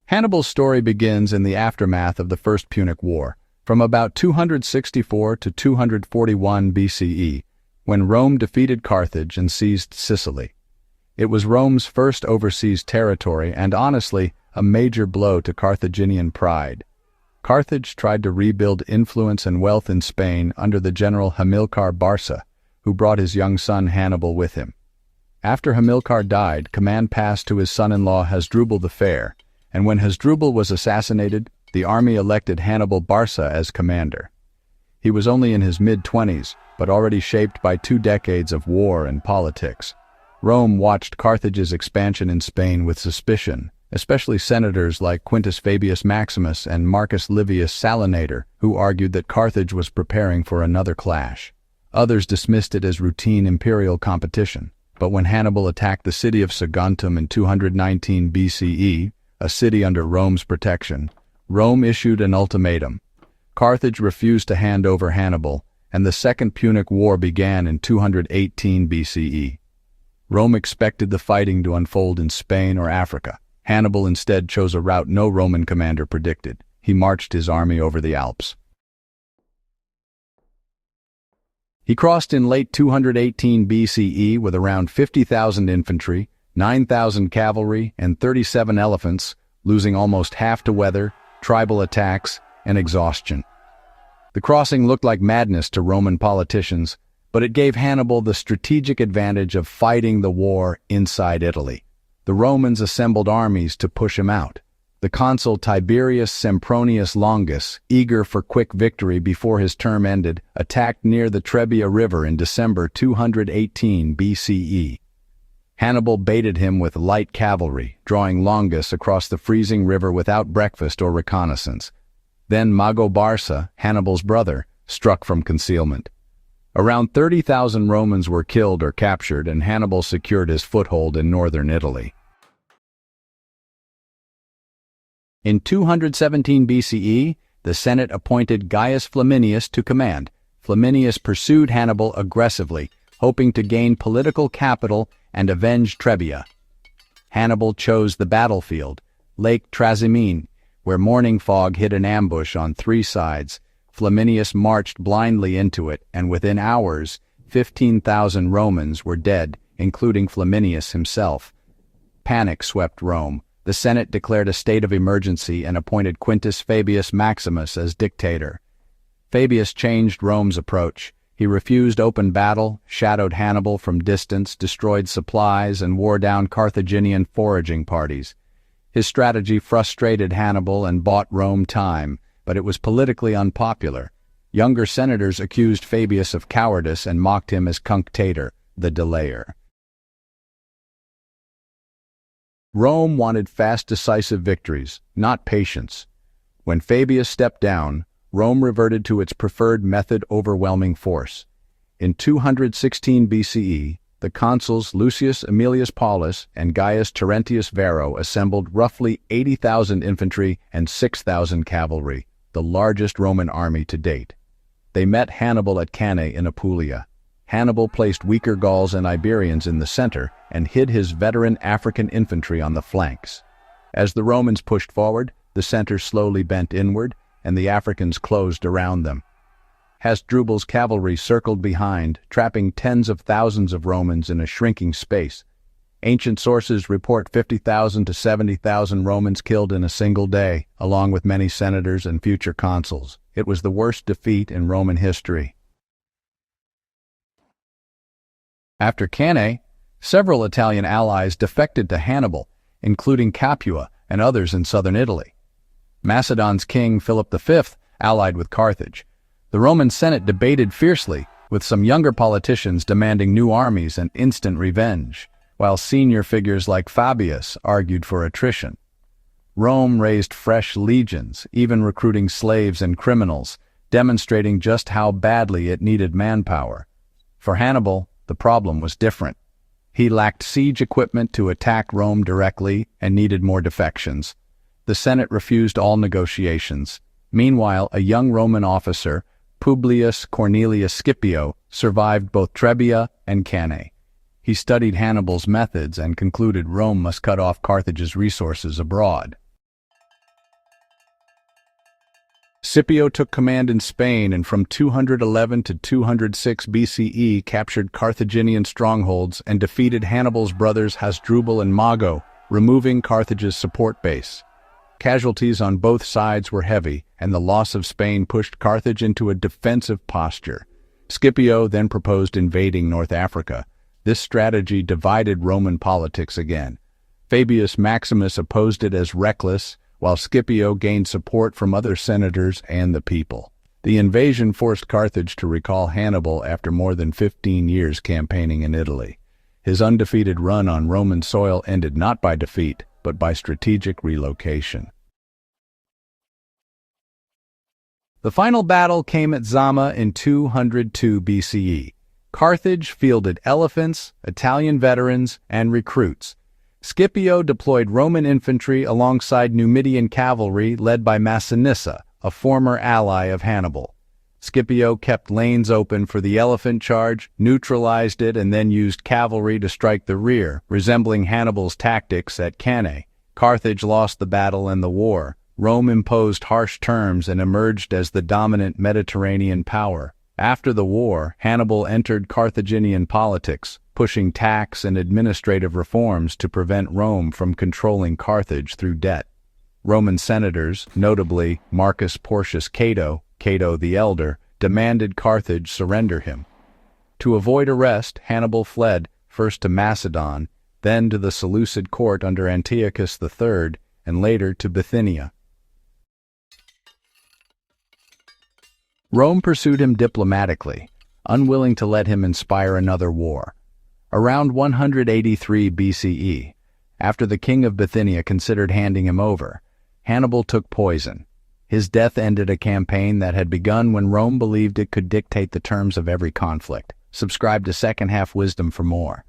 Hannibal's story begins in the aftermath of the First Punic War, from about 264 to 241 BCE, when Rome defeated Carthage and seized Sicily. It was Rome's first overseas territory and, honestly, a major blow to Carthaginian pride. Carthage tried to rebuild influence and wealth in Spain under the general Hannibal Barca, who brought his young son Hannibal with him. After Hamilcar died, command passed to his son-in-law Hasdrubal the Fair, and when Hasdrubal was assassinated, the army elected Hannibal Barca as commander. He was only in his mid-20s, but already shaped by 2 decades of war and politics. Rome watched Carthage's expansion in Spain with suspicion, especially senators like Quintus Fabius Maximus and Marcus Livius Salinator, who argued that Carthage was preparing for another clash. Others dismissed it as routine imperial competition. But when Hannibal attacked the city of Saguntum in 219 BCE, a city under Rome's protection, Rome issued an ultimatum. Carthage refused to hand over Hannibal, and the Second Punic War began in 218 BCE. Rome expected the fighting to unfold in Spain or Africa. Hannibal instead chose a route no Roman commander predicted. He marched his army over the Alps. He crossed in late 218 BCE with around 50,000 infantry, 9,000 cavalry, and 37 elephants, losing almost half to weather, tribal attacks, and exhaustion. The crossing looked like madness to Roman politicians, but it gave Hannibal the strategic advantage of fighting the war inside Italy. The Romans assembled armies to push him out. The consul Tiberius Sempronius Longus, eager for quick victory before his term ended, attacked near the Trebia River in December 218 BCE. Hannibal baited him with light cavalry, drawing Longus across the freezing river without breakfast or reconnaissance. Then Mago Barca, Hannibal's brother, struck from concealment. Around 30,000 Romans were killed or captured, and Hannibal secured his foothold in northern Italy. In 217 BCE, the Senate appointed Gaius Flaminius to command. Flaminius pursued Hannibal aggressively, hoping to gain political capital and avenge Trebia. Hannibal chose the battlefield, Lake Trasimene, where morning fog hid an ambush on 3 sides. Flaminius marched blindly into it, and within hours, 15,000 Romans were dead, including Flaminius himself. Panic swept Rome. The Senate declared a state of emergency and appointed Quintus Fabius Maximus as dictator. Fabius changed Rome's approach. He refused open battle, shadowed Hannibal from distance, destroyed supplies, and wore down Carthaginian foraging parties. His strategy frustrated Hannibal and bought Rome time, but it was politically unpopular. Younger senators accused Fabius of cowardice and mocked him as cunctator, the delayer. Rome wanted fast, decisive victories, not patience. When Fabius stepped down, Rome reverted to its preferred method: overwhelming force. In 216 BCE, the consuls Lucius Aemilius Paulus and Gaius Terentius Varro assembled roughly 80,000 infantry and 6,000 cavalry, the largest Roman army to date. They met Hannibal at Cannae in Apulia. Hannibal placed weaker Gauls and Iberians in the center and hid his veteran African infantry on the flanks. As the Romans pushed forward, the center slowly bent inward, and the Africans closed around them. Hasdrubal's cavalry circled behind, trapping tens of thousands of Romans in a shrinking space. Ancient sources report 50,000 to 70,000 Romans killed in a single day, along with many senators and future consuls. It was the worst defeat in Roman history. After Cannae, several Italian allies defected to Hannibal, including Capua and others in southern Italy. Macedon's king Philip V allied with Carthage. The Roman Senate debated fiercely, with some younger politicians demanding new armies and instant revenge, while senior figures like Fabius argued for attrition. Rome raised fresh legions, even recruiting slaves and criminals, demonstrating just how badly it needed manpower. For Hannibal, the problem was different. He lacked siege equipment to attack Rome directly and needed more defections. The Senate refused all negotiations. Meanwhile, a young Roman officer, Publius Cornelius Scipio, survived both Trebia and Cannae. He studied Hannibal's methods and concluded Rome must cut off Carthage's resources abroad. Scipio took command in Spain and from 211 to 206 BCE captured Carthaginian strongholds and defeated Hannibal's brothers Hasdrubal and Mago, removing Carthage's support base. Casualties on both sides were heavy, and the loss of Spain pushed Carthage into a defensive posture. Scipio then proposed invading North Africa. This strategy divided Roman politics again. Fabius Maximus opposed it as reckless, while Scipio gained support from other senators and the people. The invasion forced Carthage to recall Hannibal after more than 15 years campaigning in Italy. His undefeated run on Roman soil ended not by defeat, but by strategic relocation. The final battle came at Zama in 202 BCE. Carthage fielded elephants, Italian veterans, and recruits. Scipio deployed Roman infantry alongside Numidian cavalry led by Massinissa, a former ally of Hannibal. Scipio kept lanes open for the elephant charge, neutralized it, and then used cavalry to strike the rear, resembling Hannibal's tactics at Cannae. Carthage lost the battle and the war. Rome imposed harsh terms and emerged as the dominant Mediterranean power. After the war, Hannibal entered Carthaginian politics, pushing tax and administrative reforms to prevent Rome from controlling Carthage through debt. Roman senators, notably Marcus Porcius Cato, Cato the Elder, demanded Carthage surrender him. To avoid arrest, Hannibal fled, first to Macedon, then to the Seleucid court under Antiochus III, and later to Bithynia. Rome pursued him diplomatically, unwilling to let him inspire another war. Around 183 BCE, after the king of Bithynia considered handing him over, Hannibal took poison. His death ended a campaign that had begun when Rome believed it could dictate the terms of every conflict. Subscribe to Second Half Wisdom for more.